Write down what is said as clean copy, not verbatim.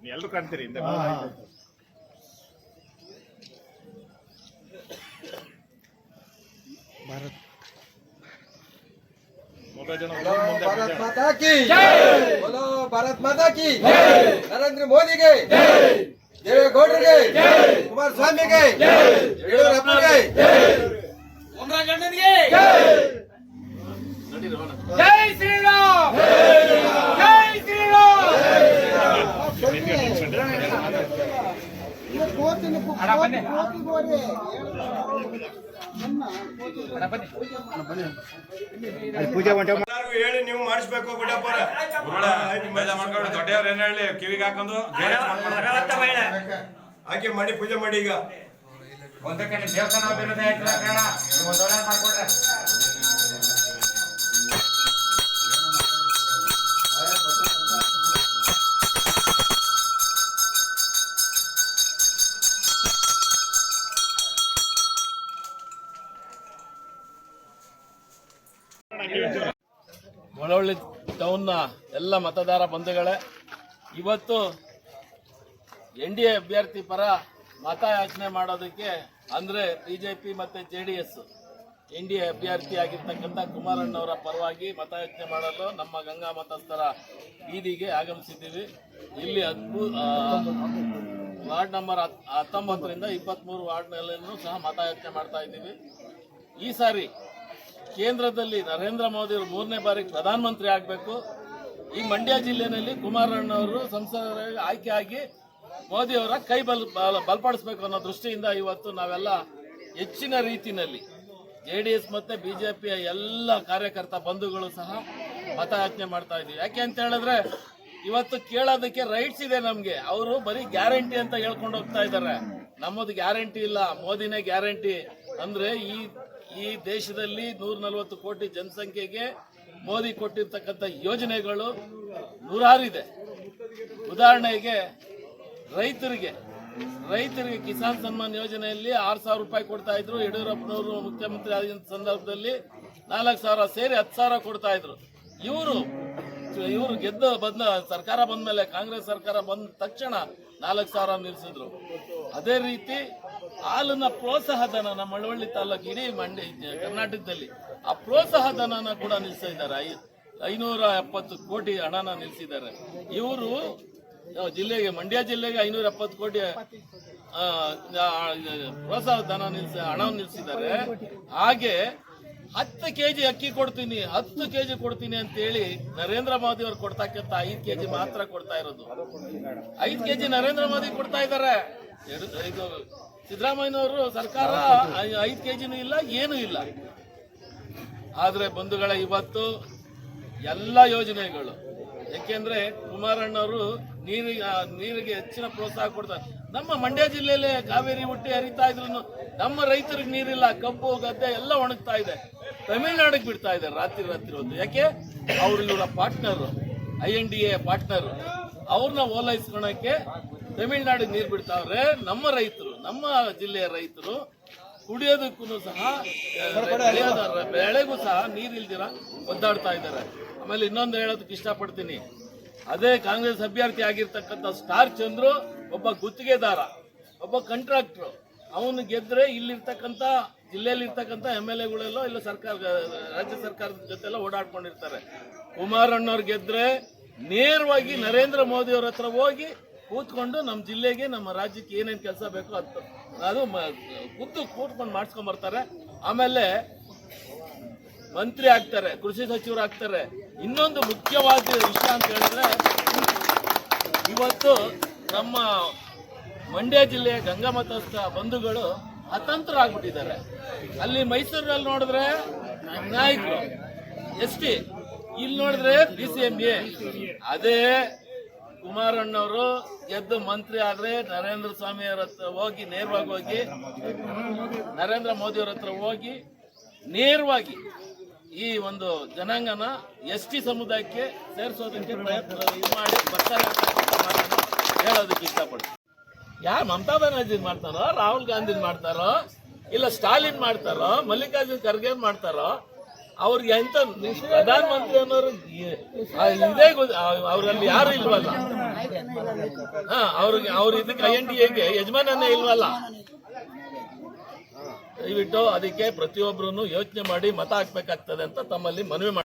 ಎಲ್ಲರೂ ಕಾಣ್ತೀರಿ ಹಿಂದೆ. भारत माता की बोलो, भारत माता की नरेंद्र मोदी के देवेगौडರಿಗೆ ಕುಮಾರಸ್ವಾಮಿಗೆ ಯಡಿಯೂರಪ್ಪಗೆ ಉಮ್ರಾಗಣ್ಣನಿಗೆ ಜೈ ಶ್ರೀರಾಮ್ ಜೈ ಶ್ರೀರಾಮ್. ಪೂಜೆ ಹೇಳಿ ನೀವು ಮಾಡಿಸ್ಬೇಕು ಗುಡ್ಡಪ್ಪರ ದೊಡ್ಡವ್ರು ಏನ್ ಹೇಳಿ ಕಿವಿಗೆ ಹಾಕೊಂಡು ಹಾಕಿ ಮಾಡಿ ಪೂಜೆ ಮಾಡಿ. ಈಗ ಒಂದಕ್ಕೆ ದೇವಸ್ಥಾನ ಅಭಿವೃದ್ಧಿ ಆಯ್ತಲ್ಲ ಕಾರಣ ಒಂದು ಒಳ್ಳೆ ಮಾಡ್ಕೊಟ್ರೆ ಮಳವಳ್ಳಿ ಟೌನ್ನ ಎಲ್ಲ ಮತದಾರ ಬಂಧುಗಳೇ, ಇವತ್ತು NDA ಅಭ್ಯರ್ಥಿ ಪರ ಮತಯಾಚನೆ ಮಾಡೋದಕ್ಕೆ ಅಂದರೆ ಬಿಜೆಪಿ ಮತ್ತು JDS NDA ಅಭ್ಯರ್ಥಿ ಆಗಿರ್ತಕ್ಕಂಥ ಕುಮಾರಣ್ಣವರ ಪರವಾಗಿ ಮತಯಾಚನೆ ಮಾಡಲು ನಮ್ಮ ಗಂಗಾ ಮತಸ್ಥರ ಬೀದಿಗೆ ಆಗಮಿಸಿದ್ದೀವಿ. ಇಲ್ಲಿ ವಾರ್ಡ್ ನಂಬರ್ 19ರಿಂದ 23 ವಾರ್ಡ್ನಲ್ಲೂ ಸಹ ಮತಯಾಚನೆ ಮಾಡ್ತಾ ಇದ್ದೀವಿ. ಈ ಸಾರಿ ಕೇಂದ್ರದಲ್ಲಿ ನರೇಂದ್ರ ಮೋದಿ ಅವರು 3ನೇ ಬಾರಿ ಪ್ರಧಾನಮಂತ್ರಿ ಆಗಬೇಕು. ಈ ಮಂಡ್ಯ ಜಿಲ್ಲೆಯಲ್ಲಿ ಕುಮಾರಣ್ಣವರು ಸಂಸದರಾಗಿ ಆಯ್ಕೆಯಾಗಿ ಮೋದಿ ಅವರ ಕೈ ಬಲಪಡಿಸಬೇಕು ಅನ್ನೋ ದೃಷ್ಟಿಯಿಂದ ಇವತ್ತು ನಾವೆಲ್ಲ ಹೆಚ್ಚಿನ ರೀತಿಯಲ್ಲಿ JDS ಮತ್ತು ಬಿಜೆಪಿಯ ಎಲ್ಲ ಕಾರ್ಯಕರ್ತ ಬಂಧುಗಳು ಸಹ ಮತಯಾಚನೆ ಮಾಡ್ತಾ ಇದ್ದೀವಿ. ಯಾಕೆ ಅಂತ ಹೇಳಿದ್ರೆ ಇವತ್ತು ಕೇಳೋದಕ್ಕೆ ರೈಟ್ಸ್ ಇದೆ ನಮಗೆ. ಅವರು ಬರೀ ಗ್ಯಾರಂಟಿ ಅಂತ ಹೇಳ್ಕೊಂಡು ಹೋಗ್ತಾ ಇದ್ದಾರೆ. ನಮ್ಮದು ಗ್ಯಾರಂಟಿ ಇಲ್ಲ, ಮೋದಿನೇ ಗ್ಯಾರಂಟಿ. ಅಂದ್ರೆ ಈ ದೇಶದಲ್ಲಿ 140 ಕೋಟಿ ಜನಸಂಖ್ಯೆಗೆ ಮೋದಿ ಕೊಟ್ಟಿರ್ತಕ್ಕಂಥ ಯೋಜನೆಗಳು ನೂರಾರಿದೆ. ಉದಾಹರಣೆಗೆ ರೈತರಿಗೆ ಕಿಸಾನ್ ಸನ್ಮಾನ್ ಯೋಜನೆಯಲ್ಲಿ 6,000 ರೂಪಾಯಿ ಕೊಡ್ತಾ ಇದ್ರು. ಯಡಿಯೂರಪ್ಪನವರು ಮುಖ್ಯಮಂತ್ರಿ ಆದ ಸಂದರ್ಭದಲ್ಲಿ 4,000 ಸೇರಿ 10,000 ಕೊಡ್ತಾ ಇದ್ರು. ಇವರು ಬಂದ ಸರ್ಕಾರ ಬಂದ ಮೇಲೆ, ಕಾಂಗ್ರೆಸ್ ಸರ್ಕಾರ ಬಂದ ತಕ್ಷಣ 4,000 ನಿಲ್ಲಿಸಿದ್ರು. ಅದೇ ರೀತಿ ಹಾಲಿನ ಪ್ರೋತ್ಸಾಹ ಧನ ನಮ್ಮ ಮಳವಳ್ಳಿ ತಾಲೂಕು ಇಡೀ ಕರ್ನಾಟಕದಲ್ಲಿ ಆ ಪ್ರೋತ್ಸಾಹ ಧನನ ಕೂಡ ನಿಲ್ಲಿಸಿದ್ದಾರೆ. 570 ಕೋಟಿ ಹಣನ ನಿಲ್ಲಿಸಿದ್ದಾರೆ. ಇವರು ಮಂಡ್ಯ ಜಿಲ್ಲೆಗೆ 570 ಕೋಟಿ ಪ್ರೋತ್ಸಾಹ ಧನ ಹಣವನ್ನು ನಿಲ್ಲಿಸಿದ್ದಾರೆ. ಹಾಗೆ 10 kg ಅಕ್ಕಿ ಕೊಡ್ತೀನಿ, 10 kg ಕೊಡ್ತೀನಿ ಅಂತ ಹೇಳಿ ನರೇಂದ್ರ ಮೋದಿ ಅವರು ಕೊಡ್ತಕ್ಕಂಥ 5 kg ಮಾತ್ರ ಕೊಡ್ತಾ ಇರೋದು. 5 kg ನರೇಂದ್ರ ಮೋದಿ ಕೊಡ್ತಾ ಇದ್ದಾರೆ. ಇದು ಸಿದ್ದರಾಮಯ್ಯನವರು ಸರ್ಕಾರ 5 kgನೂ ಇಲ್ಲ, ಏನೂ ಇಲ್ಲ. ಆದ್ರೆ ಬಂಧುಗಳ ಇವತ್ತು ಎಲ್ಲ ಯೋಜನೆಗಳು, ಯಾಕೆಂದ್ರೆ ಕುಮಾರಣ್ಣವರು ನೀರಿಗೆ ಹೆಚ್ಚಿನ ಪ್ರೋತ್ಸಾಹ ಕೊಡ್ತಾರೆ. ನಮ್ಮ ಮಂಡ್ಯ ಜಿಲ್ಲೆಯಲ್ಲಿ ಕಾವೇರಿ ಹುಟ್ಟಿ ಹರಿತಾ ಇದ್ರು ನಮ್ಮ ರೈತರಿಗೆ ನೀರಿಲ್ಲ, ಕಬ್ಬು ಗದ್ದೆ ಎಲ್ಲ ಒಣಗ್ತಾ ಇದೆ. ತಮಿಳುನಾಡಿಗೆ ಬಿಡ್ತಾ ಇದ್ದಾರೆ ರಾತ್ರಿ ಹೊತ್ತು. ಯಾಕೆ? ಅವರು ಇವರ ಪಾರ್ಟ್ನರ್, INDA ಪಾರ್ಟ್ನರ್, ಅವ್ರನ್ನ ಓಲೈಸ್ಕೊಳಕ್ಕೆ ತಮಿಳುನಾಡಿಗೆ ನೀರು ಬಿಡ್ತಾವ್ರೆ. ನಮ್ಮ ರೈತರು, ನಮ್ಮ ಜಿಲ್ಲೆಯ ರೈತರು ಕುಡಿಯೋದಕ್ಕೂ ಸಹ ಬೆಳೆಗೂ ಸಹ ನೀರಿಲ್ದಿರ ಒದ್ದಾಡ್ತಾ ಇದ್ದಾರೆ. ಆಮೇಲೆ ಇನ್ನೊಂದು ಹೇಳೋದಕ್ಕೆ ಇಷ್ಟಪಡ್ತೀನಿ, ಅದೇ ಕಾಂಗ್ರೆಸ್ ಅಭ್ಯರ್ಥಿ ಆಗಿರ್ತಕ್ಕಂಥ ಸ್ಟಾರ್ ಚಂದ್ರು ಒಬ್ಬ ಗುತ್ತಿಗೆದಾರ, ಒಬ್ಬ ಕಾಂಟ್ರಾಕ್ಟರ್. ಅವನು ಗೆದ್ರೆ ಇಲ್ಲಿರ್ತಕ್ಕಂಥ ಜಿಲ್ಲೆಯಲ್ಲಿರ್ತಕ್ಕಂಥ MLAಗಳೆಲ್ಲೋ ಇಲ್ಲ ರಾಜ್ಯ ಸರ್ಕಾರದ ಜೊತೆಲ್ಲ ಓಡಾಡ್ಕೊಂಡಿರ್ತಾರೆ. ಕುಮಾರಣ್ಣವ್ರು ಗೆದ್ರೆ ನೇರವಾಗಿ ನರೇಂದ್ರ ಮೋದಿ ಅವ್ರ ಹತ್ರ ಹೋಗಿ ಕೂತ್ಕೊಂಡು ನಮ್ಮ ಜಿಲ್ಲೆಗೆ, ನಮ್ಮ ರಾಜ್ಯಕ್ಕೆ ಏನೇನು ಕೆಲಸ ಬೇಕೋ ಅದು ಕೂತ್ಕೊಂಡು ಮಾಡಿಸ್ಕೊಂಡ್ ಬರ್ತಾರೆ. ಆಮೇಲೆ ಮಂತ್ರಿ ಆಗ್ತಾರೆ, ಕೃಷಿ ಸಚಿವರು ಆಗ್ತಾರೆ. ಇನ್ನೊಂದು ಮುಖ್ಯವಾದ ವಿಷಯ ಅಂತ ಹೇಳಿದ್ರೆ, ಇವತ್ತು ನಮ್ಮ ಮಂಡ್ಯ ಜಿಲ್ಲೆಯ ಗಂಗಾ ಮತಸ್ಥ ಬಂಧುಗಳು ಅತಂತ್ರರಾಗ್ಬಿಟ್ಟಿದ್ದಾರೆ. ಅಲ್ಲಿ ಮೈಸೂರಿನಲ್ಲಿ ನೋಡಿದ್ರೆ ನಾಯಕರು ST, ಇಲ್ಲಿ ನೋಡಿದ್ರೆ BCMA. ಅದೇ ಕುಮಾರಣ್ಣವರು ಗೆದ್ದು ಮಂತ್ರಿ ಆದ್ರೆ ನರೇಂದ್ರ ಸ್ವಾಮಿ ಅವರ ಹತ್ರ ಹೋಗಿ ನೇರವಾಗಿ ಹೋಗಿ ನರೇಂದ್ರ ಮೋದಿ ಅವರ ಹತ್ರ ಹೋಗಿ ನೇರವಾಗಿ ಈ ಒಂದು ಜನಾಂಗನ ST ಸಮುದಾಯಕ್ಕೆ ಸೇರಿಸೋದಕ್ಕೆ ಪ್ರಯತ್ನ ಮಾಡಿ ಬರ್ತಾರೆ ಹೇಳೋದಕ್ಕೆ ಇಷ್ಟಪಡ್ತೀನಿ. ಯಾರು ಮಮತಾ ಬ್ಯಾನರ್ಜಿ ಮಾಡ್ತಾರೋ, ರಾಹುಲ್ ಗಾಂಧಿ ಮಾಡ್ತಾರೋ, ಇಲ್ಲ ಸ್ಟಾಲಿನ್ ಮಾಡ್ತಾರೋ, ಮಲ್ಲಿಕಾರ್ಜುನ್ ಖರ್ಗೆ ಮಾಡ್ತಾರೋ, ಅವ್ರಿಗೆ ಎಂತ ಪ್ರಧಾನಮಂತ್ರಿ ಅನ್ನೋರು ಇದೇ ಅವರಲ್ಲಿ ಯಾರು ಇಲ್ವಲ್ಲ. ಅವ್ರ ಇದಕ್ಕೆ INDA ಯಜಮಾನನೇ ಇಲ್ವಲ್ಲ. ದಯವಿಟ್ಟು ಅದಕ್ಕೆ ಪ್ರತಿಯೊಬ್ಬರು ಯೋಚನೆ ಮಾಡಿ ಮತ ಹಾಕ್ಬೇಕಾಗ್ತದೆ ಅಂತ ತಮ್ಮಲ್ಲಿ ಮನವಿ ಮಾಡಿ.